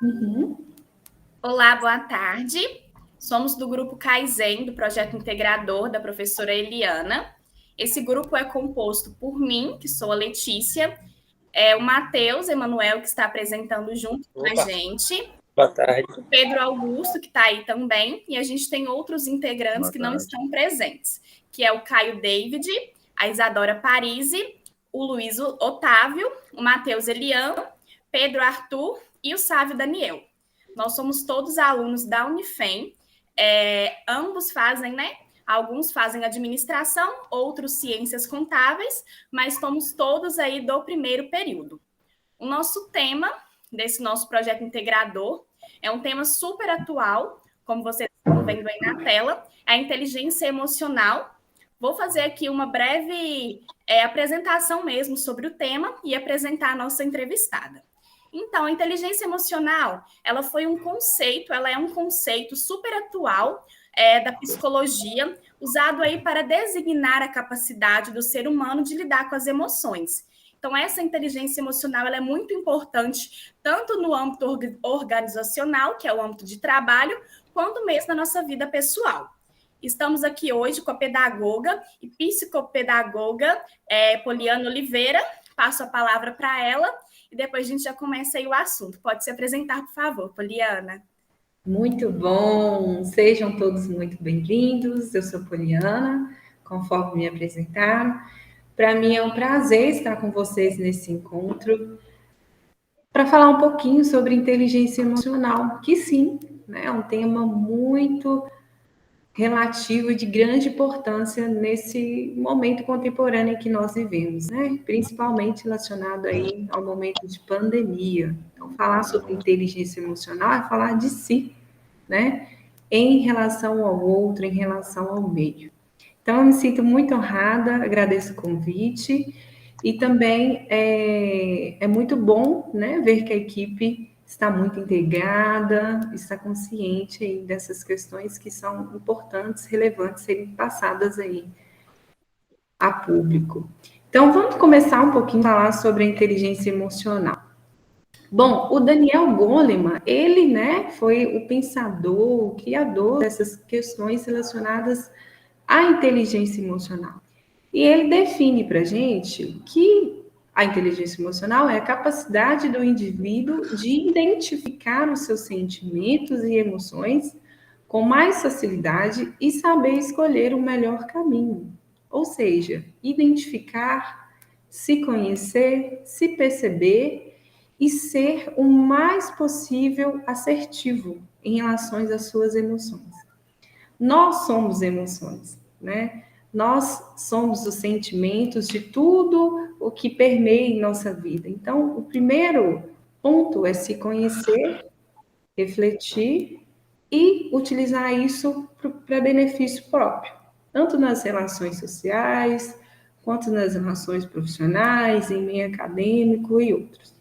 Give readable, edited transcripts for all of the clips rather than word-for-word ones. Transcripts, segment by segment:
Uhum. Olá, boa tarde. Somos do grupo Kaizen, do projeto integrador da professora Eliana. Esse grupo é composto por mim, que sou a Letícia, o Matheus Emanuel, que está apresentando junto com a Opa, gente, boa tarde. o Pedro Augusto, que está aí também, e a gente tem outros integrantes Boa que não tarde. estão presentes, que é o Caio David, a Isadora Parisi, o Luiz Otávio, o Matheus Elian, Pedro Arthur e o Sávio Daniel. Nós somos todos alunos da Unifem, ambos fazem, né? Alguns fazem administração, outros ciências contábeis, mas estamos todos aí do primeiro período. O nosso tema desse nosso projeto integrador é um tema super atual, como vocês estão vendo aí na tela, é a inteligência emocional. Vou fazer aqui uma breve apresentação mesmo sobre o tema e apresentar a nossa entrevistada. Então, a inteligência emocional, ela é um conceito super atual da psicologia, usado aí para designar a capacidade do ser humano de lidar com as emoções. Então, essa inteligência emocional ela é muito importante, tanto no âmbito organizacional, que é o âmbito de trabalho, quanto mesmo na nossa vida pessoal. Estamos aqui hoje com a pedagoga e psicopedagoga Poliana Oliveira. Passo a palavra para ela e depois a gente já começa aí o assunto. Pode se apresentar, por favor, Poliana. Muito bom, sejam todos muito bem-vindos. Eu sou Poliana, conforme me apresentaram. Para mim é um prazer estar com vocês nesse encontro para falar um pouquinho sobre inteligência emocional, que sim, né, é um tema muito relativo e de grande importância nesse momento contemporâneo em que nós vivemos, né? Principalmente relacionado aí ao momento de pandemia. Então, falar sobre inteligência emocional é falar de si, né? Em relação ao outro, em relação ao meio. Então, eu me sinto muito honrada, agradeço o convite e também é muito bom, né, ver que a equipe está muito integrada, está consciente aí dessas questões que são importantes, relevantes, serem passadas aí a público. Então, vamos começar um pouquinho a falar sobre a inteligência emocional. Bom, o Daniel Goleman, ele, né, foi o pensador, o criador dessas questões relacionadas à inteligência emocional. E ele define para a gente que a inteligência emocional é a capacidade do indivíduo de identificar os seus sentimentos e emoções com mais facilidade e saber escolher o melhor caminho. Ou seja, identificar, se conhecer, se perceber e ser o mais possível assertivo em relação às suas emoções. Nós somos emoções, né? Nós somos os sentimentos de tudo o que permeia em nossa vida. Então, o primeiro ponto é se conhecer, refletir e utilizar isso para benefício próprio, tanto nas relações sociais, quanto nas relações profissionais, em meio acadêmico e outros.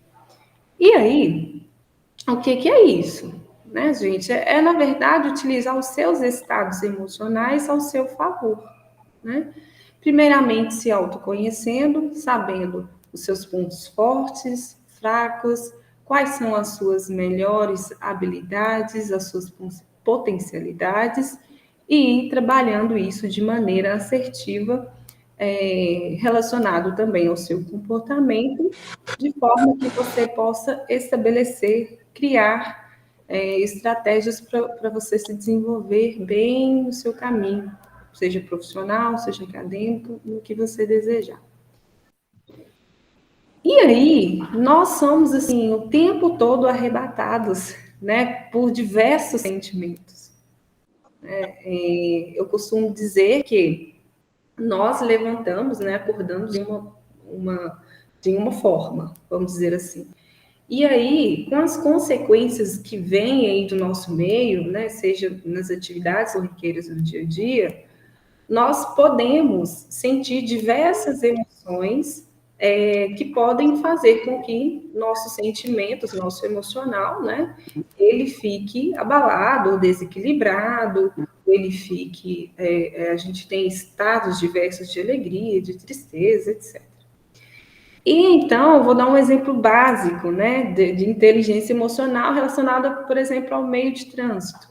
E aí, o que é isso? Né, gente? Na verdade, utilizar os seus estados emocionais ao seu favor. Né? Primeiramente, se autoconhecendo, sabendo os seus pontos fortes, fracos, quais são as suas melhores habilidades, as suas potencialidades, e ir trabalhando isso de maneira assertiva, relacionado também ao seu comportamento, de forma que você possa estabelecer, criar estratégias para você se desenvolver bem no seu caminho, seja profissional, seja acadêmico, no que você desejar. E aí, nós somos, assim, o tempo todo arrebatados, né, por diversos sentimentos. Eu costumo dizer que nós levantamos, né, acordamos de uma forma, vamos dizer assim. E aí, com as consequências que vêm aí do nosso meio, né, seja nas atividades corriqueiras do dia a dia, nós podemos sentir diversas emoções que podem fazer com que nossos sentimentos, nosso emocional, né, ele fique abalado ou desequilibrado, ou ele fique, a gente tem estados diversos de alegria, de tristeza, etc. E então, eu vou dar um exemplo básico, né, de inteligência emocional relacionada, por exemplo, ao meio de trânsito.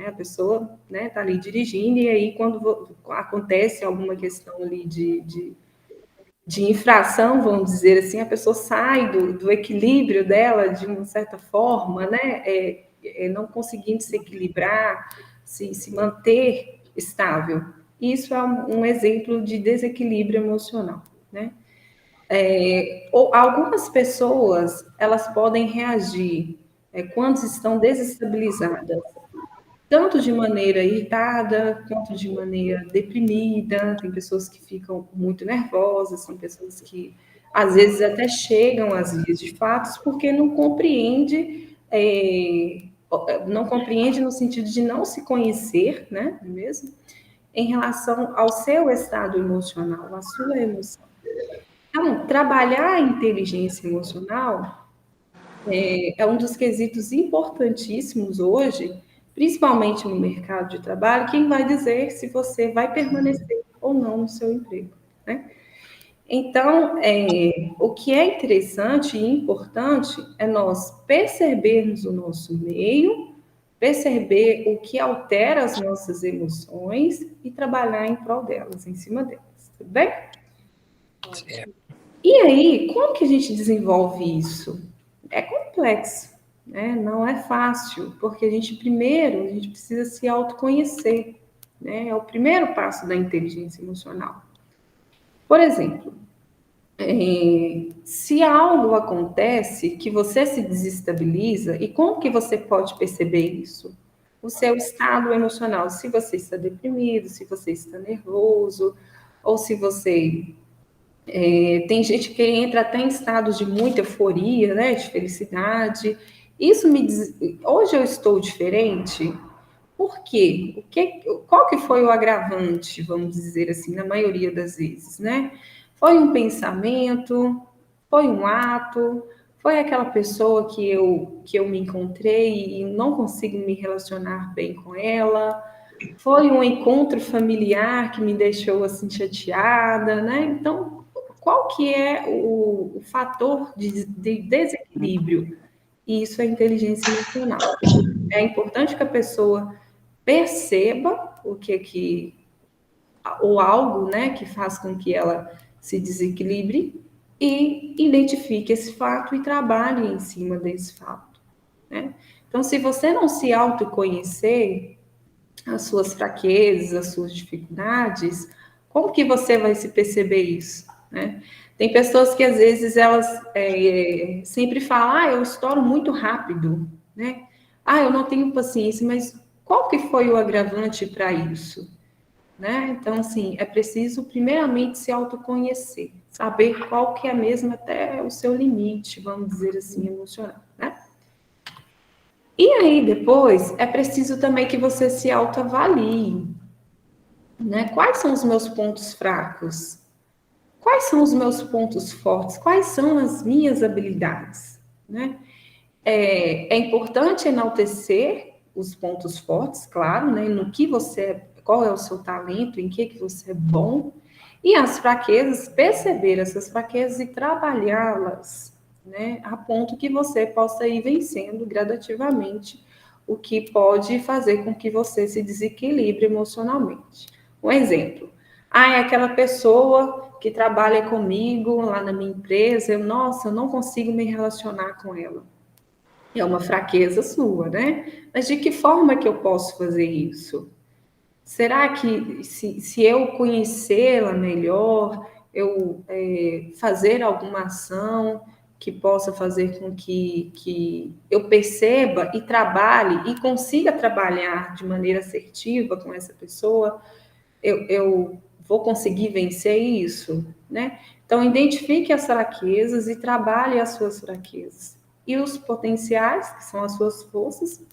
A pessoa, né, está ali dirigindo e aí quando acontece alguma questão ali de infração, vamos dizer assim, a pessoa sai do equilíbrio dela de uma certa forma, né, não conseguindo se equilibrar, se manter estável. Isso é um exemplo de desequilíbrio emocional, né? Ou algumas pessoas, elas podem reagir quando estão desestabilizadas, tanto de maneira irritada, quanto de maneira deprimida. Tem pessoas que ficam muito nervosas, tem pessoas que às vezes até chegam às vias de fatos porque não compreende no sentido de não se conhecer, né, mesmo, em relação ao seu estado emocional, à sua emoção. Então, trabalhar a inteligência emocional é um dos quesitos importantíssimos hoje, principalmente no mercado de trabalho, quem vai dizer se você vai permanecer ou não no seu emprego, né? Então, o que é interessante e importante é nós percebermos o nosso meio, perceber o que altera as nossas emoções e trabalhar em prol delas, em cima delas, tudo bem? E aí, como que a gente desenvolve isso? É complexo, né? Não é fácil, porque a gente precisa se autoconhecer, né? É o primeiro passo da inteligência emocional. Por exemplo, se algo acontece que você se desestabiliza, e como que você pode perceber isso? O seu estado emocional, se você está deprimido, se você está nervoso, ou se você tem gente que entra até em estados de muita euforia, né, de felicidade. Isso me diz, hoje eu estou diferente. Por quê? Qual que foi o agravante, vamos dizer assim, na maioria das vezes, né? Foi um pensamento, foi um ato, foi aquela pessoa que eu me encontrei e não consigo me relacionar bem com ela, foi um encontro familiar que me deixou assim chateada, né? Então, qual que é o fator de desequilíbrio? E isso é inteligência emocional. É importante que a pessoa perceba ou algo, né, que faz com que ela se desequilibre e identifique esse fato e trabalhe em cima desse fato, né? Então, se você não se autoconhecer, as suas fraquezas, as suas dificuldades, como que você vai se perceber isso, né? Tem pessoas que às vezes elas sempre falam, eu estouro muito rápido, né? Eu não tenho paciência, mas qual que foi o agravante para isso, né? Então, assim, é preciso primeiramente se autoconhecer, saber qual que é mesmo até o seu limite, vamos dizer assim, emocional, né? E aí, depois, é preciso também que você se autoavalie, né? Quais são os meus pontos fracos? Quais são os meus pontos fortes? Quais são as minhas habilidades, né? É importante enaltecer os pontos fortes, claro, né? No que qual é o seu talento, em que você é bom, e as fraquezas, perceber essas fraquezas e trabalhá-las, né? A ponto que você possa ir vencendo gradativamente o que pode fazer com que você se desequilibre emocionalmente. Um exemplo. É aquela pessoa que trabalha comigo lá na minha empresa, eu não consigo me relacionar com ela. É uma fraqueza sua, né? Mas de que forma que eu posso fazer isso? Será que se eu conhecê-la melhor, eu fazer alguma ação que possa fazer com que eu perceba e trabalhe e consiga trabalhar de maneira assertiva com essa pessoa, eu vou conseguir vencer isso, né? Então, identifique as fraquezas e trabalhe as suas fraquezas. E os potenciais, que são as suas forças,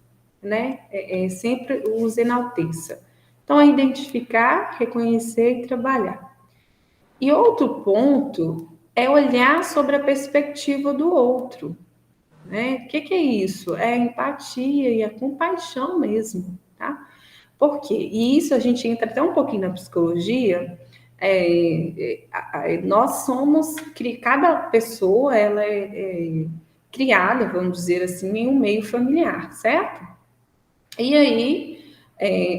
né? Sempre os enalteça. Então, é identificar, reconhecer e trabalhar. E outro ponto é olhar sobre a perspectiva do outro, né? O que é isso? É a empatia e a compaixão mesmo, tá? Por quê? E isso a gente entra até um pouquinho na psicologia, nós somos, cada pessoa, ela é criada, vamos dizer assim, em um meio familiar, certo? E aí,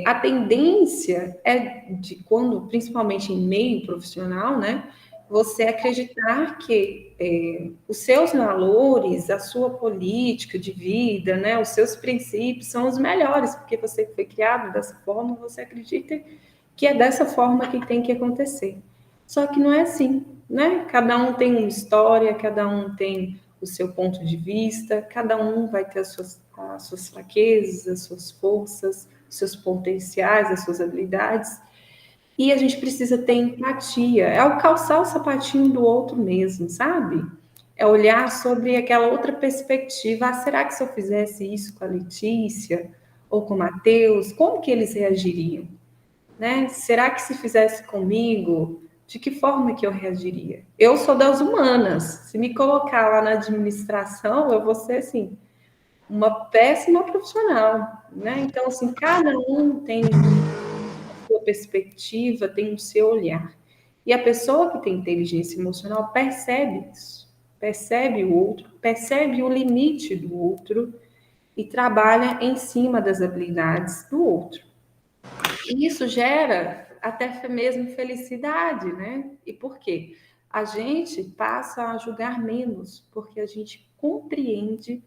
a tendência é de quando, principalmente em meio profissional, né, você acreditar que os seus valores, a sua política de vida, né, os seus princípios são os melhores, porque você foi criado dessa forma, você acredita que é dessa forma que tem que acontecer. Só que não é assim, né? Cada um tem uma história, cada um tem o seu ponto de vista, cada um vai ter as suas fraquezas, as suas forças, os seus potenciais, as suas habilidades. E a gente precisa ter empatia, é o calçar o sapatinho do outro mesmo, sabe? É olhar sobre aquela outra perspectiva. Ah, será que se eu fizesse isso com a Letícia ou com o Matheus, como que eles reagiriam? Né? Será que se fizesse comigo, de que forma que eu reagiria? Eu sou das humanas. Se me colocar lá na administração, eu vou ser assim, uma péssima profissional, né? Então, assim, cada um tem a sua perspectiva, tem o seu olhar. E a pessoa que tem inteligência emocional percebe isso, percebe o outro, percebe o limite do outro e trabalha em cima das habilidades do outro. E isso gera até mesmo felicidade, né? E por quê? A gente passa a julgar menos, porque a gente compreende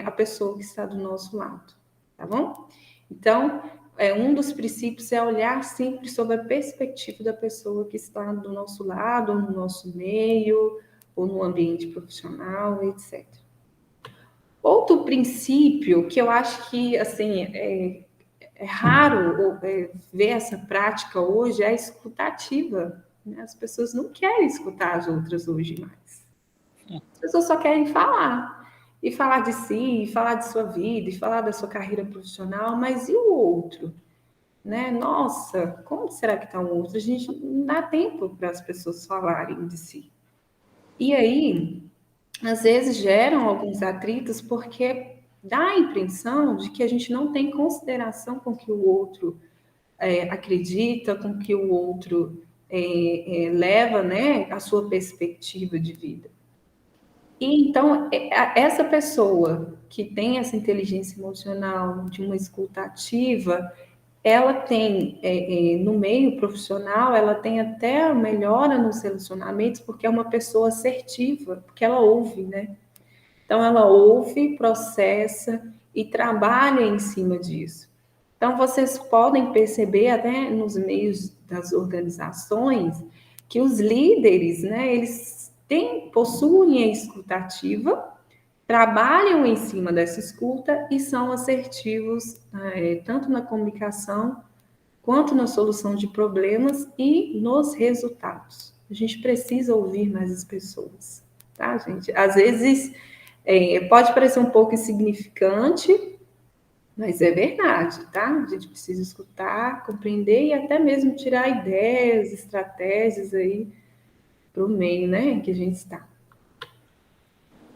a pessoa que está do nosso lado, tá bom? Então, um dos princípios é olhar sempre sobre a perspectiva da pessoa que está do nosso lado, ou no nosso meio, ou no ambiente profissional, etc. Outro princípio que eu acho que, assim, é raro ver essa prática hoje, é a escutativa. Né? As pessoas não querem escutar as outras hoje mais. As pessoas só querem falar. E falar de si, e falar de sua vida, e falar da sua carreira profissional, mas e o outro? Né? Nossa, como será que está o outro? A gente não dá tempo para as pessoas falarem de si. E aí, às vezes geram alguns atritos porque dá a impressão de que a gente não tem consideração com que o outro acredita, com que o outro leva, né, a sua perspectiva de vida. E então, essa pessoa que tem essa inteligência emocional, de uma escuta ativa, ela tem, no meio profissional, ela tem até a melhora nos relacionamentos, porque é uma pessoa assertiva, porque ela ouve, né? Então, ela ouve, processa e trabalha em cima disso. Então, vocês podem perceber até nos meios das organizações que os líderes, né, eles possuem a escuta ativa, trabalham em cima dessa escuta e são assertivos, tanto na comunicação quanto na solução de problemas e nos resultados. A gente precisa ouvir mais as pessoas, tá, gente? Às vezes pode parecer um pouco insignificante, mas é verdade, tá? A gente precisa escutar, compreender e até mesmo tirar ideias, estratégias aí para o meio, né, em que a gente está.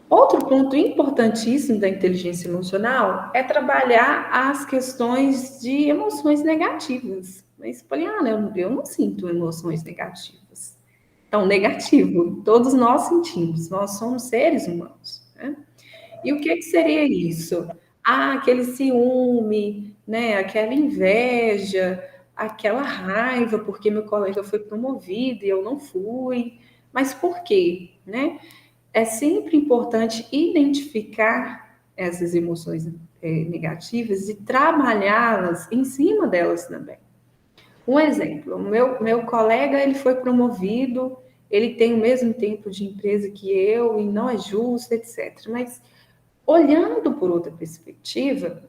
Outro ponto importantíssimo da inteligência emocional é trabalhar as questões de emoções negativas. Mas, Poliana, eu não sinto emoções negativas. Então, negativo, todos nós sentimos, nós somos seres humanos, né? E o que seria isso? Aquele ciúme, né? Aquela inveja, aquela raiva porque meu colega foi promovido e eu não fui. Mas por quê? Né? É sempre importante identificar essas emoções negativas e trabalhá-las em cima delas também. Um exemplo, meu colega ele foi promovido, ele tem o mesmo tempo de empresa que eu e não é justo, etc. Mas olhando por outra perspectiva,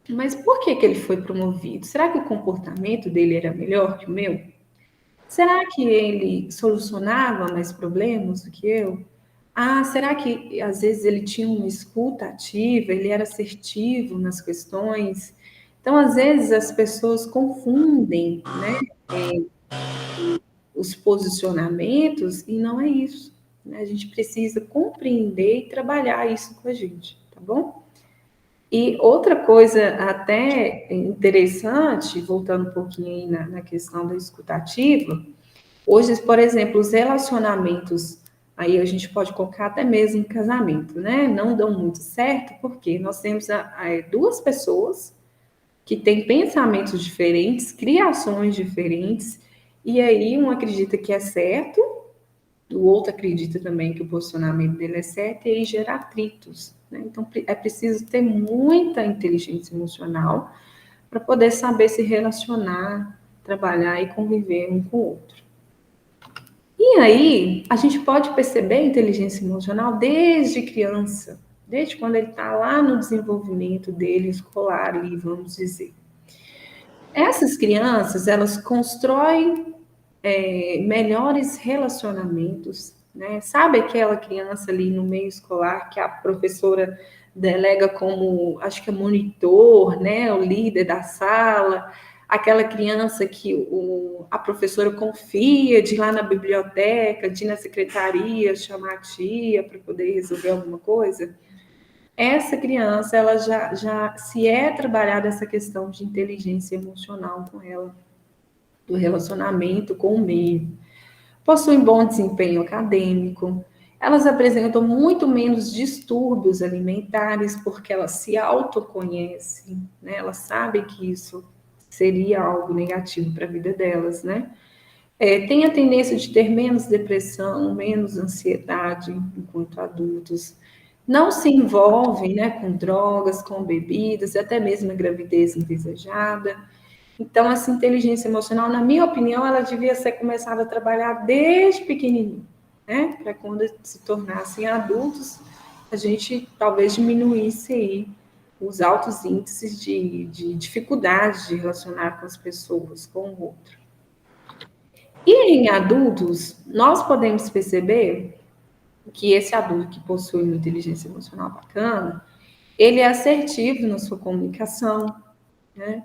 mas por que ele foi promovido? Será que o comportamento dele era melhor que o meu? Será que ele solucionava mais problemas do que eu? Será que às vezes ele tinha uma escuta ativa, ele era assertivo nas questões? Então, às vezes as pessoas confundem, né, os posicionamentos e não é isso. Né? A gente precisa compreender e trabalhar isso com a gente, tá bom? E outra coisa até interessante, voltando um pouquinho aí na questão da escutativa, Hoje, por exemplo, os relacionamentos, aí a gente pode colocar até mesmo em casamento, né? Não dão muito certo, porque nós temos duas pessoas que têm pensamentos diferentes, criações diferentes, e aí um acredita que é certo, o outro acredita também que o posicionamento dele é certo, e aí gera atritos, né? Então, é preciso ter muita inteligência emocional para poder saber se relacionar, trabalhar e conviver um com o outro. E aí, a gente pode perceber a inteligência emocional desde criança, desde quando ele está lá no desenvolvimento dele escolar, ali, vamos dizer. Essas crianças, elas constroem melhores relacionamentos, né? Sabe aquela criança ali no meio escolar que a professora delega como, acho que é monitor, né? O líder da sala, aquela criança que a professora confia de ir lá na biblioteca, de ir na secretaria, chamar a tia para poder resolver alguma coisa. Essa criança, ela já se é trabalhada essa questão de inteligência emocional com ela, do relacionamento com o meio. Possuem bom desempenho acadêmico, elas apresentam muito menos distúrbios alimentares, porque elas se autoconhecem, né? Elas sabem que isso seria algo negativo para a vida delas, né? Tem a tendência de ter menos depressão, menos ansiedade enquanto adultos, não se envolvem, né, com drogas, com bebidas, até mesmo a gravidez indesejada. Então, essa inteligência emocional, na minha opinião, ela devia ser começada a trabalhar desde pequenininho, né? Para quando se tornassem adultos, a gente talvez diminuísse aí os altos índices de dificuldade de relacionar com as pessoas, com o outro. E em adultos, nós podemos perceber que esse adulto que possui uma inteligência emocional bacana, ele é assertivo na sua comunicação, né?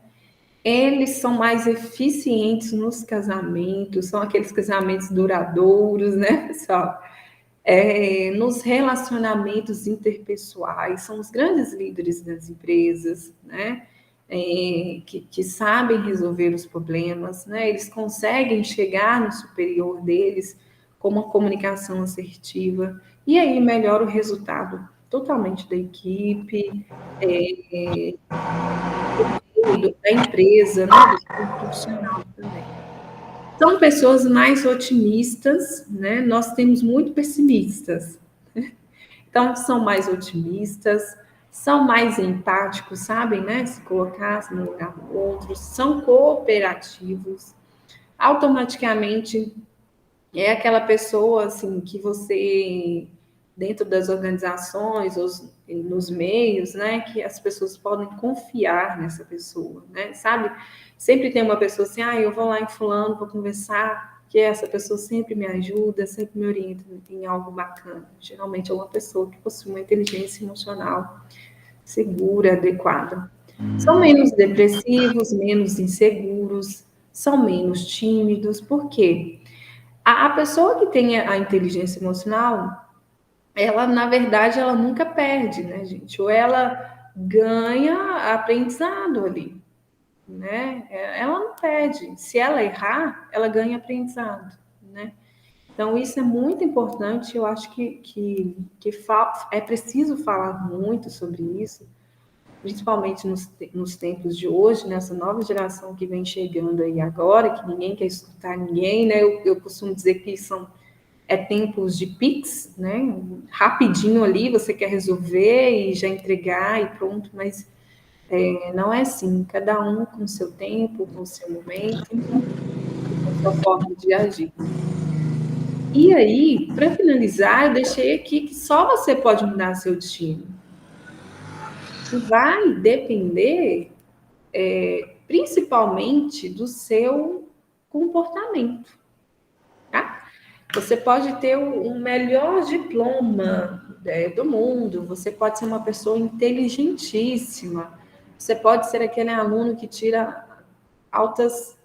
Eles são mais eficientes nos casamentos, são aqueles casamentos duradouros, né, pessoal? Nos relacionamentos interpessoais, são os grandes líderes das empresas, né? Que sabem resolver os problemas, né? Eles conseguem chegar no superior deles com uma comunicação assertiva, e aí melhora o resultado totalmente da equipe, da empresa, né? Do profissional também. São pessoas mais otimistas, né? Nós temos muito pessimistas. Então, são mais otimistas, são mais empáticos, sabem, né? Se colocar no lugar do outro, são cooperativos. Automaticamente é aquela pessoa assim que você dentro das organizações, nos meios, né, que as pessoas podem confiar nessa pessoa, né, sabe? Sempre tem uma pessoa assim, eu vou lá em fulano, vou conversar, que essa pessoa sempre me ajuda, sempre me orienta em algo bacana. Geralmente é uma pessoa que possui uma inteligência emocional segura, adequada. São menos depressivos, menos inseguros, são menos tímidos, por quê? A pessoa que tem a inteligência emocional, ela, na verdade, ela nunca perde, né, gente? Ou ela ganha aprendizado ali, né? Ela não perde. Se ela errar, ela ganha aprendizado, né? Então, isso é muito importante. Eu acho que é preciso falar muito sobre isso, principalmente nos tempos de hoje, nessa nova geração que vem chegando aí agora, que ninguém quer escutar ninguém, né? Eu costumo dizer que tempos de Pix, né? Rapidinho ali, você quer resolver e já entregar e pronto, mas não é assim. Cada um com o seu tempo, com o seu momento, com a sua forma de agir. E aí, para finalizar, eu deixei aqui que só você pode mudar seu destino. E vai depender, principalmente, do seu comportamento, tá? Você pode ter o melhor diploma do mundo, você pode ser uma pessoa inteligentíssima, você pode ser aquele aluno que tira altas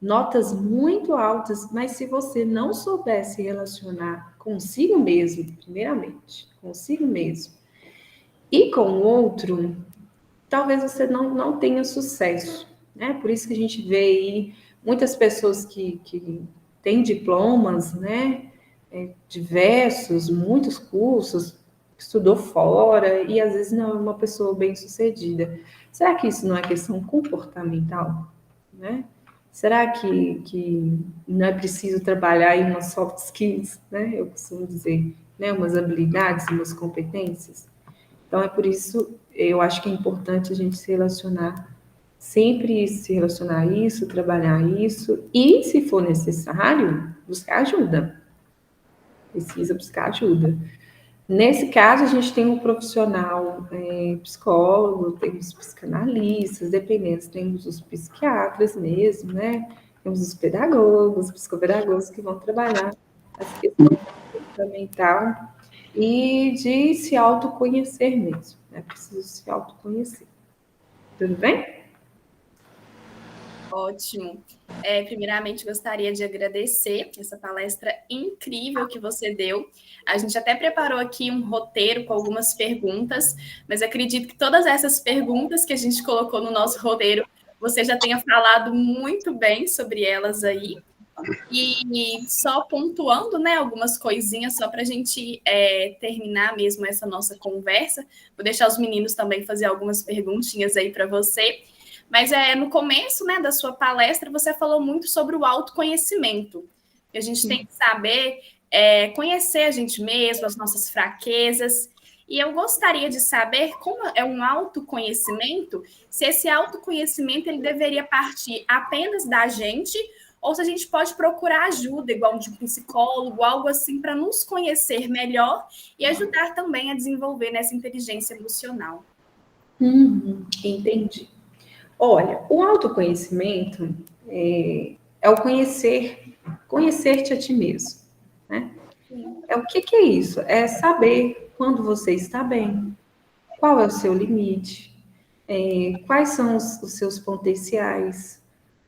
notas muito altas, mas se você não souber se relacionar consigo mesmo, primeiramente, consigo mesmo, e com o outro, talvez você não tenha sucesso, né? Por isso que a gente vê aí muitas pessoas que têm diplomas, né, diversos, muitos cursos, estudou fora e às vezes não é uma pessoa bem-sucedida. Será que isso não é questão comportamental, né? Será que não é preciso trabalhar em umas soft skills, né? Eu costumo dizer, né? Umas habilidades, umas competências. Então, é por isso, eu acho que é importante a gente se relacionar, sempre se relacionar a isso, trabalhar isso, e, se for necessário, buscar ajuda. Precisa buscar ajuda. Nesse caso, a gente tem um profissional psicólogo, temos psicanalistas, dependendo, temos os psiquiatras mesmo, né? Temos os pedagogos, psicopedagogos que vão trabalhar as questões fundamental e de se autoconhecer mesmo, né? Preciso se autoconhecer. Tudo bem? Ótimo. Primeiramente, gostaria de agradecer essa palestra incrível que você deu. A gente até preparou aqui um roteiro com algumas perguntas, mas acredito que todas essas perguntas que a gente colocou no nosso roteiro, você já tenha falado muito bem sobre elas aí. E só pontuando, né, algumas coisinhas só para a gente terminar mesmo essa nossa conversa. Vou deixar os meninos também fazer algumas perguntinhas aí para você. Mas no começo, né, da sua palestra, você falou muito sobre o autoconhecimento. Que a gente tem que saber conhecer a gente mesmo, as nossas fraquezas. E eu gostaria de saber como é um autoconhecimento, se esse autoconhecimento ele deveria partir apenas da gente, ou se a gente pode procurar ajuda, igual de um psicólogo, algo assim, para nos conhecer melhor e ajudar também a desenvolver nessa inteligência emocional. Entendi. Olha, o autoconhecimento é o conhecer-te a ti mesmo, né? É o que é isso? É saber quando você está bem, qual é o seu limite, quais são os seus potenciais,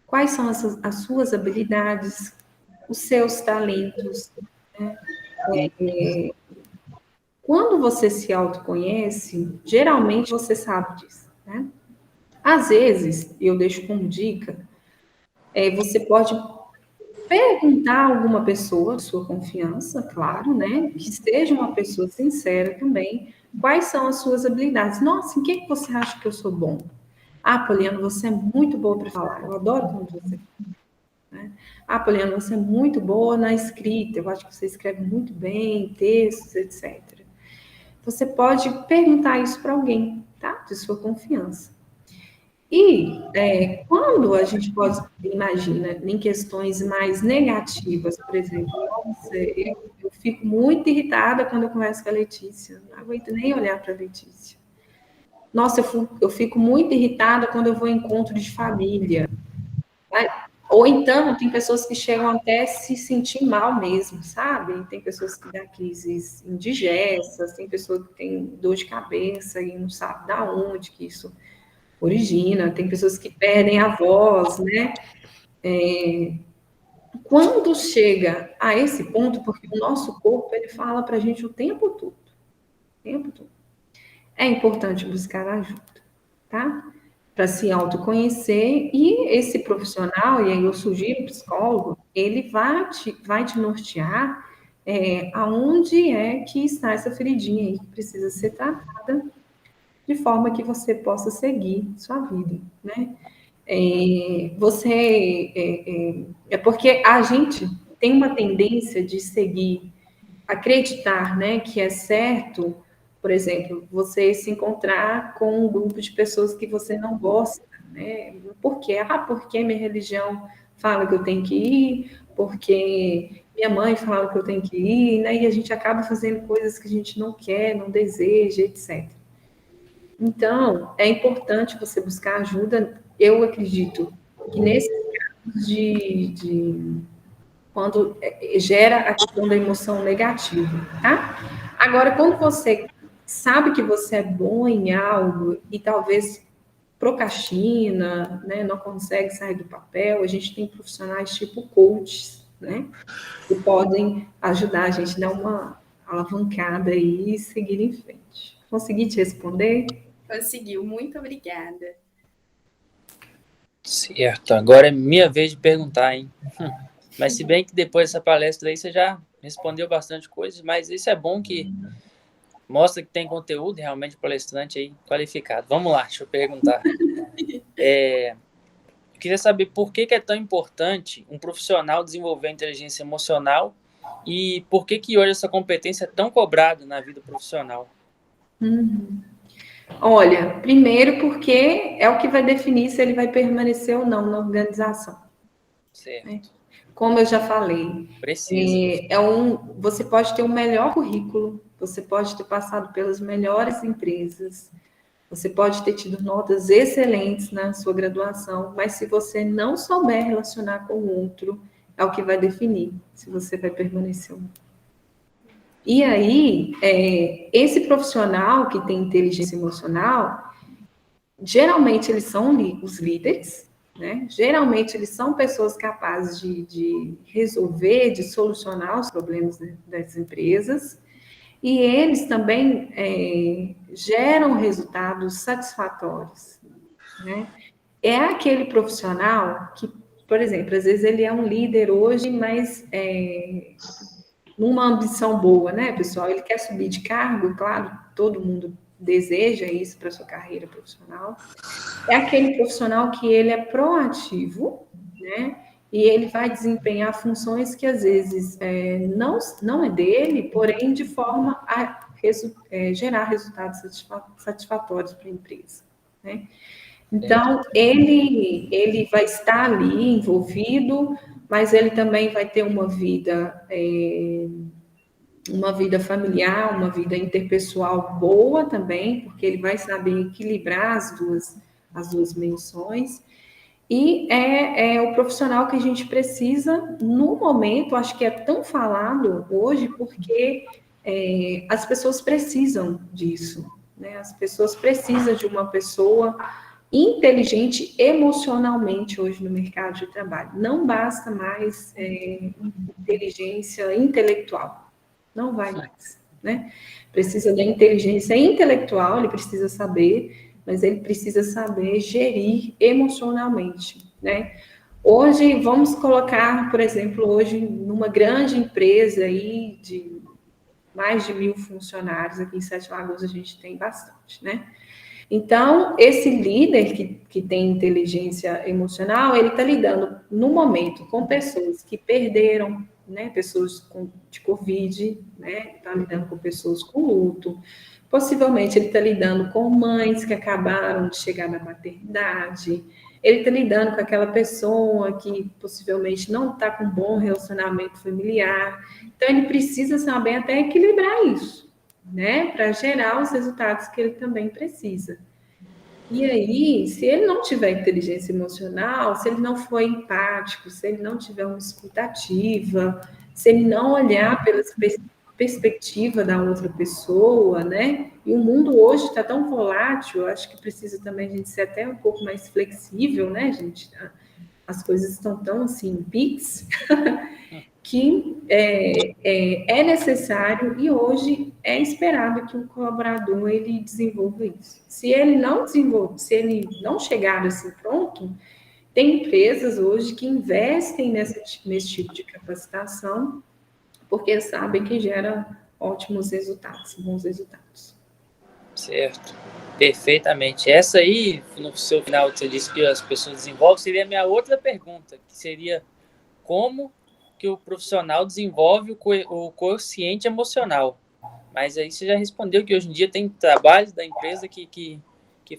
quais são as suas habilidades, os seus talentos, né? Quando você se autoconhece, geralmente você sabe disso, né? Às vezes, eu deixo como dica, você pode perguntar a alguma pessoa de sua confiança, claro, né? Que seja uma pessoa sincera também. Quais são as suas habilidades? Nossa, em que você acha que eu sou bom? Ah, Poliana, você é muito boa para falar. Eu adoro quando você fala, né? Ah, Poliana, você é muito boa na escrita. Eu acho que você escreve muito bem, textos, etc. Você pode perguntar isso para alguém, tá? De sua confiança. E quando a gente pode, imagina, em questões mais negativas, por exemplo, nossa, eu fico muito irritada quando eu converso com a Letícia, não aguento nem olhar para a Letícia. Nossa, eu fico muito irritada quando eu vou em encontro de família. Né? Ou então, tem pessoas que chegam até a se sentir mal mesmo, sabe? Tem pessoas que dão crises indigestas, tem pessoas que têm dor de cabeça e não sabe da onde que isso origina, tem pessoas que perdem a voz, né? Quando chega a esse ponto, porque o nosso corpo, ele fala para a gente o tempo todo, é importante buscar ajuda, tá? Para se autoconhecer, e esse profissional, e aí eu sugiro o psicólogo, ele vai te nortear aonde é que está essa feridinha aí que precisa ser tratada, de forma que você possa seguir sua vida, né? É porque a gente tem uma tendência de seguir, acreditar, né, que é certo, por exemplo, você se encontrar com um grupo de pessoas que você não gosta, né? Por quê? Ah, porque minha religião fala que eu tenho que ir, porque minha mãe fala que eu tenho que ir, né? E a gente acaba fazendo coisas que a gente não quer, não deseja, etc. Então, é importante você buscar ajuda. Eu acredito que nesses casos de quando gera a questão da emoção negativa, tá? Agora, quando você sabe que você é bom em algo e talvez procrastina, né, não consegue sair do papel, a gente tem profissionais tipo coaches, né, que podem ajudar a gente a dar uma alavancada aí e seguir em frente. Consegui te responder? Conseguiu, muito obrigada. Certo, agora é minha vez de perguntar, hein? Mas se bem que depois dessa palestra aí você já respondeu bastante coisa, mas isso é bom que mostra que tem conteúdo, realmente palestrante aí qualificado. Vamos lá, deixa eu perguntar. Eu queria saber por que é tão importante um profissional desenvolver inteligência emocional e por que hoje essa competência é tão cobrada na vida profissional. Olha, primeiro porque é o que vai definir se ele vai permanecer ou não na organização. Certo. Né? Como eu já falei, você pode ter o melhor currículo, você pode ter passado pelas melhores empresas, você pode ter tido notas excelentes na sua graduação, mas se você não souber relacionar com o outro, é o que vai definir se você vai permanecer ou não. E aí, esse profissional que tem inteligência emocional, geralmente eles são os líderes, né? Geralmente eles são pessoas capazes de resolver, de solucionar os problemas das empresas, e eles também geram resultados satisfatórios, né? É aquele profissional que, por exemplo, às vezes ele é um líder hoje, mas numa ambição boa, né, pessoal? Ele quer subir de cargo, claro, todo mundo deseja isso para sua carreira profissional. É aquele profissional que ele é proativo, né? E ele vai desempenhar funções que às vezes não é dele, porém de forma a gerar resultados satisfatórios para a empresa, né? Então, ele vai estar ali envolvido, mas ele também vai ter uma vida familiar, uma vida interpessoal boa também, porque ele vai saber equilibrar as duas menções. E é o profissional que a gente precisa no momento, acho que é tão falado hoje, porque as pessoas precisam disso, né? As pessoas precisam de uma pessoa inteligente emocionalmente hoje no mercado de trabalho. Não basta mais inteligência intelectual. Não vai mais, né? Precisa da inteligência intelectual, ele precisa saber, mas ele precisa saber gerir emocionalmente, né? Hoje, vamos colocar, por exemplo, hoje numa grande empresa aí de mais de 1.000 funcionários, aqui em Sete Lagoas a gente tem bastante, né? Então, esse líder que tem inteligência emocional, ele está lidando, no momento, com pessoas que perderam, né, pessoas de Covid, né, está lidando com pessoas com luto, possivelmente ele está lidando com mães que acabaram de chegar na maternidade, ele está lidando com aquela pessoa que possivelmente não está com um bom relacionamento familiar, então ele precisa saber até equilibrar isso, né, para gerar os resultados que ele também precisa. E aí, se ele não tiver inteligência emocional, se ele não for empático, se ele não tiver uma escutativa, se ele não olhar pela perspectiva da outra pessoa, né? E o mundo hoje está tão volátil, acho que precisa também a gente ser até um pouco mais flexível, né, gente? As coisas estão tão assim, piques, que é necessário e hoje é esperado que o colaborador ele desenvolva isso. Se ele não desenvolve, se ele não chegar assim pronto, tem empresas hoje que investem nesse tipo de capacitação, porque sabem que gera ótimos resultados, bons resultados. Certo, perfeitamente. Essa aí, no seu final, você disse que as pessoas desenvolvem, seria a minha outra pergunta, que seria como que o profissional desenvolve o quociente emocional. Mas aí você já respondeu que hoje em dia tem trabalhos da empresa que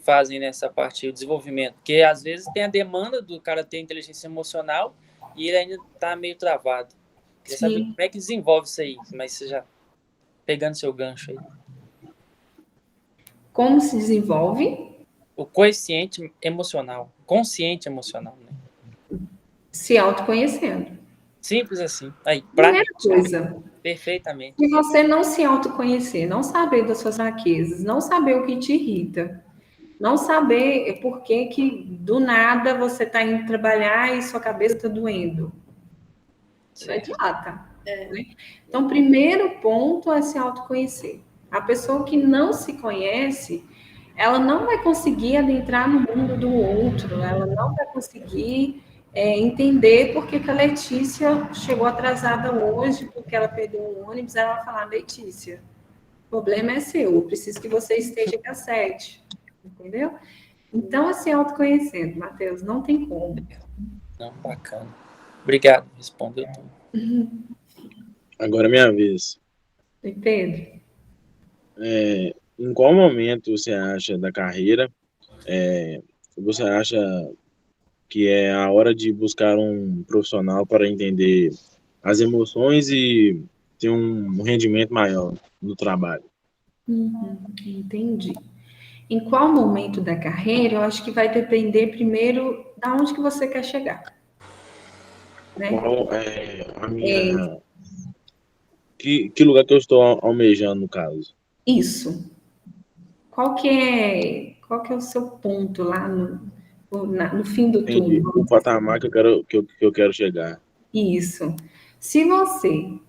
fazem nessa parte do desenvolvimento, porque às vezes tem a demanda do cara ter inteligência emocional e ele ainda está meio travado. Queria saber como é que desenvolve isso aí, mas você já pegando seu gancho aí. Como se desenvolve? O quociente emocional, consciente emocional, né? Se autoconhecendo. Simples assim. Aí, primeira coisa. Perfeitamente. Se você não se autoconhecer, não saber das suas fraquezas, não saber o que te irrita, não saber por que do nada você está indo trabalhar e sua cabeça está doendo. Não adianta. Né? Então, primeiro ponto é se autoconhecer. A pessoa que não se conhece, ela não vai conseguir adentrar no mundo do outro, ela não vai conseguir entender por que a Letícia chegou atrasada hoje, porque ela perdeu um ônibus, ela vai falar, Letícia, o problema é seu, eu preciso que você esteja às 7, entendeu? Então, assim, autoconhecendo, Matheus, não tem como. Não, bacana. Obrigado, respondeu tudo. Agora é minha vez. E Pedro? Em qual momento você acha da carreira você acha que é a hora de buscar um profissional para entender as emoções e ter um rendimento maior no trabalho? Entendi. Em qual momento da carreira, eu acho que vai depender primeiro da onde que você quer chegar. Né? Qual é a minha... Que lugar que eu estou almejando, no caso? Isso. Qual que é o seu ponto lá no fim do Entendi. túnel? O patamar que eu quero chegar. Isso. Se você...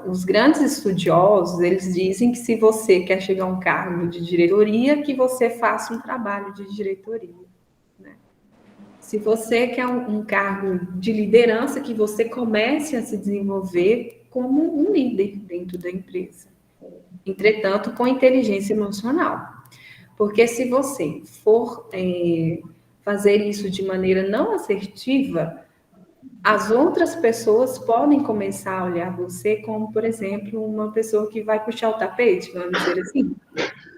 os grandes estudiosos, eles dizem que se você quer chegar a um cargo de diretoria, que você faça um trabalho de diretoria. Né? Se você quer um cargo de liderança, que você comece a se desenvolver como um líder dentro da empresa. Entretanto, com inteligência emocional. Porque se você for fazer isso de maneira não assertiva, as outras pessoas podem começar a olhar você como, por exemplo, uma pessoa que vai puxar o tapete, vamos dizer assim.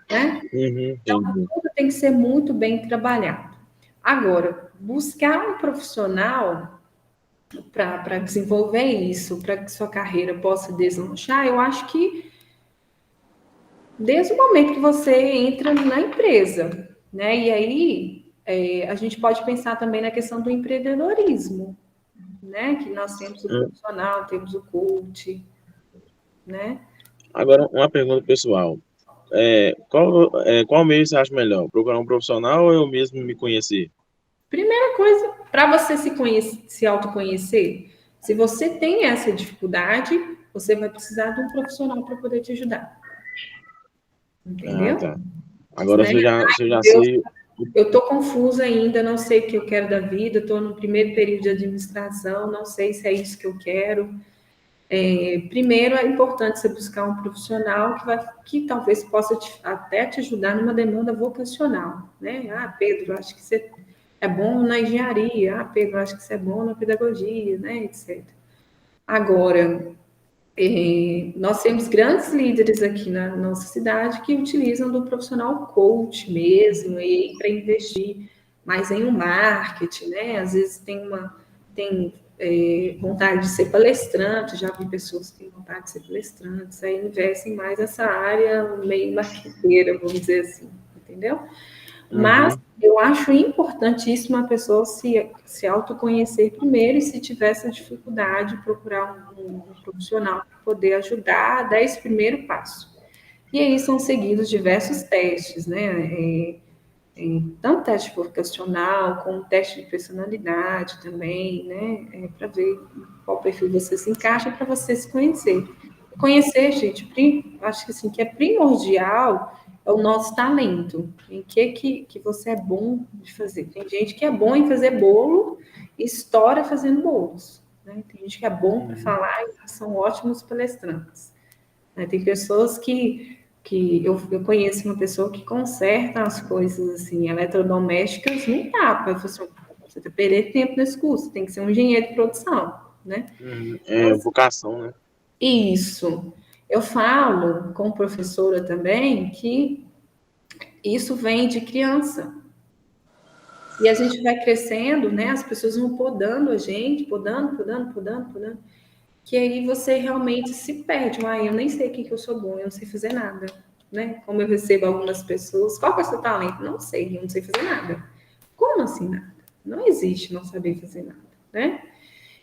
Né? Então, tudo tem que ser muito bem trabalhado. Agora, buscar um profissional para desenvolver isso, para que sua carreira possa deslanchar, eu acho que desde o momento que você entra na empresa, né? E aí a gente pode pensar também na questão do empreendedorismo, né? Que nós temos o profissional, temos o coach, né? Agora, uma pergunta pessoal. Qual meio você acha melhor? Procurar um profissional ou eu mesmo me conhecer? Primeira coisa, para você se autoconhecer, se você tem essa dificuldade, você vai precisar de um profissional para poder te ajudar. Entendeu? Tá. Agora né? você já sei. Eu estou confusa ainda, não sei o que eu quero da vida, estou no primeiro período de administração, não sei se é isso que eu quero. Primeiro, é importante você buscar um profissional que talvez possa até te ajudar numa demanda vocacional. Né? Pedro, acho que você é bom na engenharia. Pedro, acho que você é bom na pedagogia, né? Etc. Agora, nós temos grandes líderes aqui na nossa cidade que utilizam do profissional coach mesmo, para investir mais em um marketing, né? Às vezes tem vontade de ser palestrante, já vi pessoas que têm vontade de ser palestrantes, aí investem mais nessa área meio marqueteira, vamos dizer assim, entendeu? Mas eu acho importantíssimo a pessoa se autoconhecer primeiro e, se tiver essa dificuldade, procurar um profissional para poder ajudar a dar esse primeiro passo. E aí são seguidos diversos testes, né? Tanto teste vocacional, como teste de personalidade também, né? Para ver qual perfil você se encaixa, para você se conhecer. Conhecer, gente, acho que assim, que é primordial é o nosso talento, em que você é bom de fazer. Tem gente que é bom em fazer bolo e estoura fazendo bolos. Né? Tem gente que é bom para falar e são ótimos palestrantes. Né? Tem pessoas que eu conheço uma pessoa que conserta as coisas assim, eletrodomésticas no tapa. Eu falo assim, você está perdendo tempo nesse curso, tem que ser um engenheiro de produção. Né? Vocação, né? Isso. Eu falo com professora também que isso vem de criança. E a gente vai crescendo, né? As pessoas vão podando a gente, podando, que aí você realmente se perde. Eu nem sei o que eu sou bom, eu não sei fazer nada, né? Como eu recebo algumas pessoas, qual que é o seu talento? Não sei, eu não sei fazer nada. Como assim nada? Não existe não saber fazer nada, né?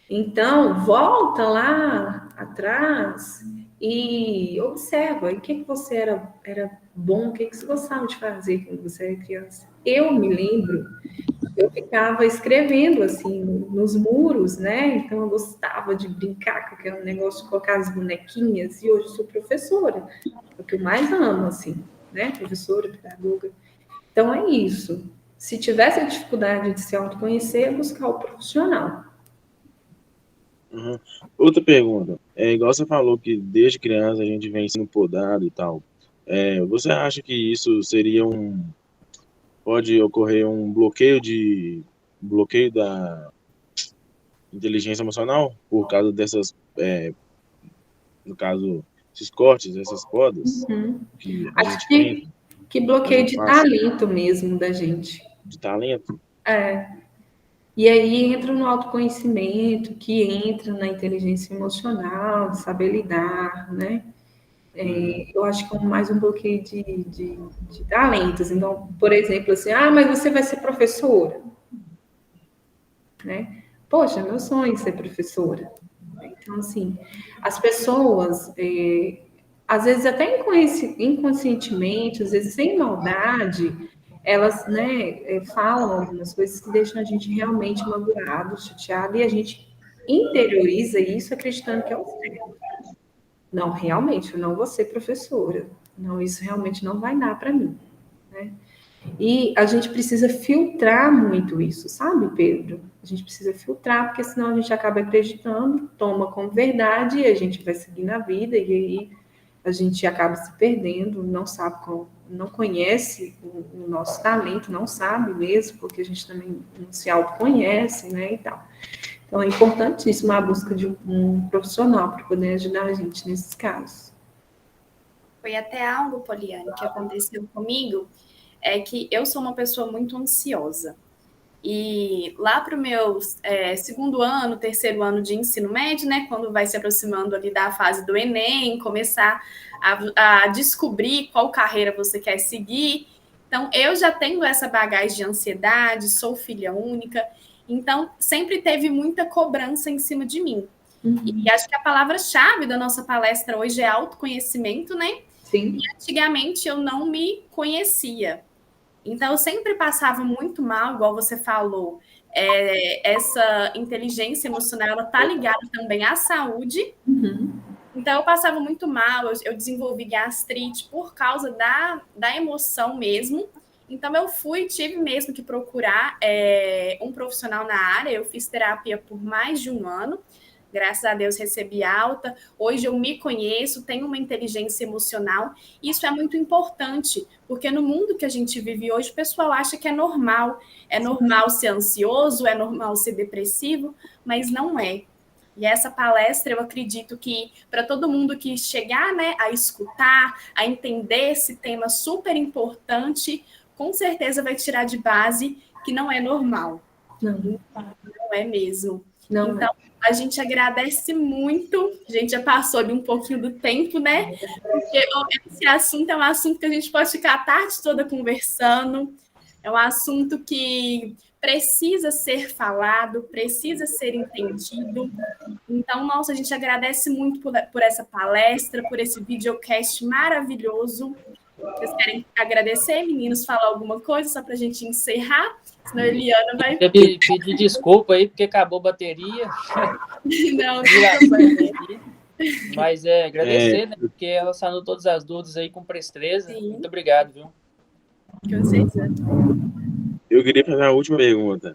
Então, volta lá atrás e observa em que você era bom, o que você gostava de fazer quando você era criança. Eu me lembro, eu ficava escrevendo assim nos muros, né? Então eu gostava de brincar com aquele negócio de colocar as bonequinhas, e hoje eu sou professora, é o que eu mais amo, assim, né? Professora, pedagoga. Então, é isso. Se tivesse a dificuldade de se autoconhecer, é buscar o profissional. Uhum. Outra pergunta. Igual você falou que desde criança a gente vem sendo podado e tal. Você acha que isso seria pode ocorrer um bloqueio da inteligência emocional por causa dessas, no caso, esses cortes, essas podas que a Acho gente que bloqueio de passa talento mesmo da gente. de talento? E aí entra no autoconhecimento, que entra na inteligência emocional, de saber lidar, né? Eu acho que é mais um bloqueio de talentos. Então, por exemplo, assim, mas você vai ser professora, né? Poxa, meu sonho é ser professora. Então, assim, as pessoas, às vezes até inconscientemente, às vezes sem maldade, elas, né, falam algumas coisas que deixam a gente realmente magoado, chateado, e a gente interioriza isso acreditando que é o certo. Não, realmente, eu não vou ser professora. Não, isso realmente não vai dar para mim, né? E a gente precisa filtrar muito isso, sabe, Pedro? A gente precisa filtrar, porque senão a gente acaba acreditando, toma como verdade, e a gente vai seguir na vida, e aí a gente acaba se perdendo, não sabe não conhece o nosso talento, não sabe mesmo, porque a gente também não se autoconhece, né, e tal. Então, é importantíssimo a busca de um profissional para poder ajudar a gente nesses casos. Foi até algo, Poliane, que aconteceu comigo, é que eu sou uma pessoa muito ansiosa. E lá para o meu segundo ano, terceiro ano de ensino médio, né, quando vai se aproximando ali da fase do Enem, começar a descobrir qual carreira você quer seguir. Então, eu já tenho essa bagagem de ansiedade, sou filha única, então sempre teve muita cobrança em cima de mim. E acho que a palavra-chave da nossa palestra hoje é autoconhecimento, né? Sim. E antigamente eu não me conhecia. Então, eu sempre passava muito mal, igual você falou. Essa inteligência emocional, ela está ligada também à saúde. Então, eu passava muito mal, eu desenvolvi gastrite por causa da emoção mesmo. Então, tive mesmo que procurar um profissional na área. Eu fiz terapia por mais de um ano. Graças a Deus recebi alta. Hoje eu me conheço, tenho uma inteligência emocional. Isso é muito importante, porque no mundo que a gente vive hoje, o pessoal acha que é normal. É normal ser ansioso, é normal ser depressivo, mas não é. E essa palestra, eu acredito que para todo mundo que chegar, né, a escutar, a entender esse tema super importante, com certeza vai tirar de base que não é normal. Não é mesmo. Não. Então, a gente agradece muito. A gente já passou ali um pouquinho do tempo, né? Porque esse assunto é um assunto que a gente pode ficar a tarde toda conversando. É um assunto que precisa ser falado, precisa ser entendido. Então, nossa, a gente agradece muito por essa palestra, por esse videocast maravilhoso. Vocês querem agradecer, meninos? Falar alguma coisa só para a gente encerrar? Senão a Eliana vai... Eu pedir desculpa aí, porque acabou a bateria. Não, mas agradecer, né? Porque ela sanou todas as dúvidas aí com presteza. Sim. Muito obrigado, viu? Com certeza. Eu queria fazer a última pergunta.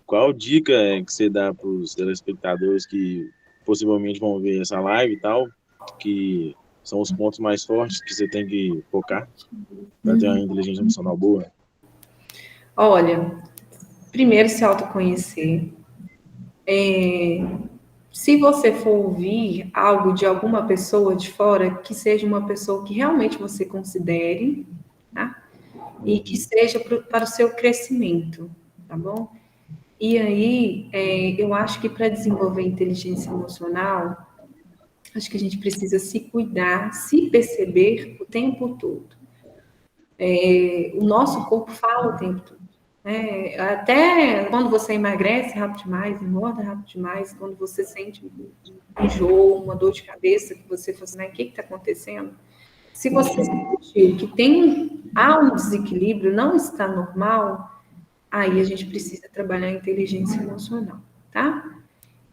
Qual dica que você dá para os telespectadores que possivelmente vão ver essa live e tal, que são os pontos mais fortes que você tem que focar para ter uma inteligência emocional boa? Olha, primeiro se autoconhecer. Se você for ouvir algo de alguma pessoa de fora, que seja uma pessoa que realmente você considere, tá? E que seja para o seu crescimento, tá bom? E aí, eu acho que para desenvolver inteligência emocional, acho que a gente precisa se cuidar, se perceber o tempo todo. O nosso corpo fala o tempo todo. Até quando você emagrece rápido demais, engorda rápido demais, quando você sente um enjoo, uma dor de cabeça, que você fala assim, o que está acontecendo? Se você sentir que há um desequilíbrio, não está normal, aí a gente precisa trabalhar a inteligência emocional, tá?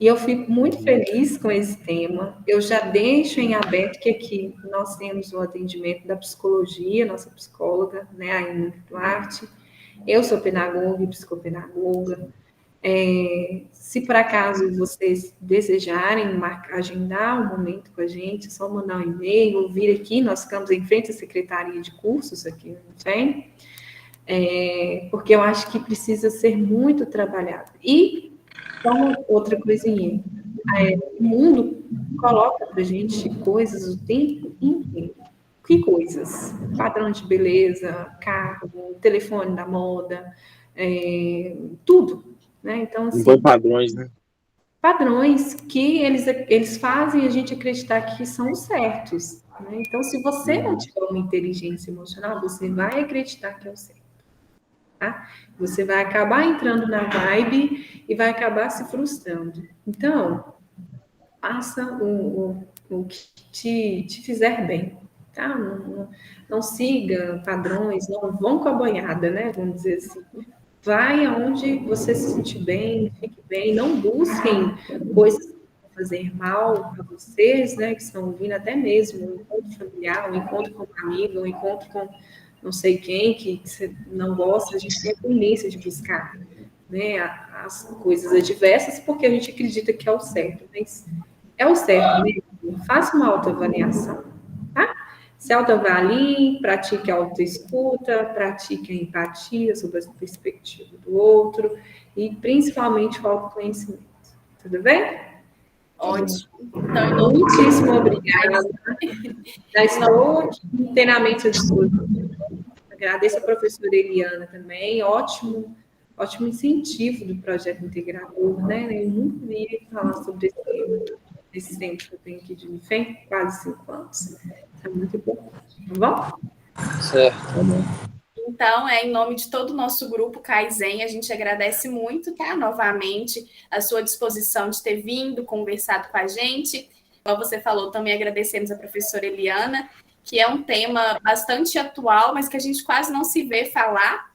E eu fico muito feliz com esse tema. Eu já deixo em aberto que aqui nós temos o atendimento da psicologia, nossa psicóloga, né, a Ingrid Duarte. Eu sou pedagoga e psicopedagoga. Se por acaso vocês desejarem agendar um momento com a gente, é só mandar um e-mail ou vir aqui. Nós ficamos em frente à Secretaria de Cursos aqui no IFEM, porque eu acho que precisa ser muito trabalhado. E então, outra coisinha, o mundo coloca para a gente coisas o tempo inteiro. Que coisas? Padrão de beleza, carro, telefone da moda, tudo. Né? Então, assim, Impõe padrões, né? Padrões que eles fazem a gente acreditar que são os certos. Né? Então, se você não tiver uma inteligência emocional, você vai acreditar que é o certo. Tá? Você vai acabar entrando na vibe e vai acabar se frustrando. Então, faça o que te fizer bem. Tá? Não siga padrões, não vão com a banhada, né? Vamos dizer assim. Vai aonde você se sentir bem, fique bem, não busquem coisas que vão fazer mal para vocês, né, que estão ouvindo, até mesmo um encontro familiar, um encontro com uma amiga, um encontro com não sei quem, que você não gosta, a gente tem a tendência de buscar, né, as coisas adversas, porque a gente acredita que é o certo, mas é o certo mesmo. Faça uma autoavaliação, tá? Se autoavalie, pratique a autoescuta, pratique a empatia sobre a perspectiva do outro e, principalmente, o autoconhecimento. Tudo bem? Ótimo. Então, muitíssimo obrigada. Já estou aqui inteiramente à disposição. Agradeço a professora Eliana também. Ótimo incentivo do projeto integrador, né? Eu nunca vi falar sobre esse tema. Esse tempo que eu tenho aqui de IFEM, quase 5 anos. É muito importante, tá bom? Certo, tá bom. Então, em nome de todo o nosso grupo Kaizen, a gente agradece muito, tá? Novamente, a sua disposição de ter vindo, conversado com a gente. Como você falou, também agradecemos a professora Eliana, que é um tema bastante atual, mas que a gente quase não se vê falar.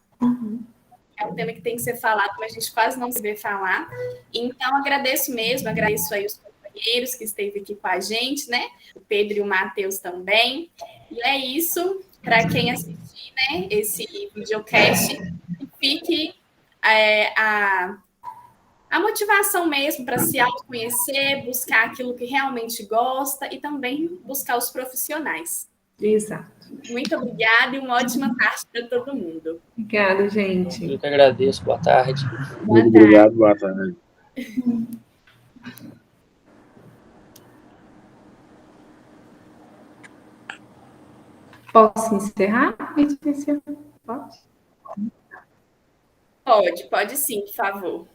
É um tema que tem que ser falado, mas a gente quase não se vê falar. Então, agradeço mesmo, agradeço aí os companheiros que esteve aqui com a gente, né? O Pedro e o Matheus também. E é isso. Para quem assistir, né, esse videocast, fique a motivação mesmo para se autoconhecer, buscar aquilo que realmente gosta e também buscar os profissionais. Exato. Muito obrigada e uma ótima tarde para todo mundo. Obrigada, gente. Eu que agradeço. Boa tarde. Muito obrigado, boa tarde. Posso encerrar? Pode? Pode sim, por favor.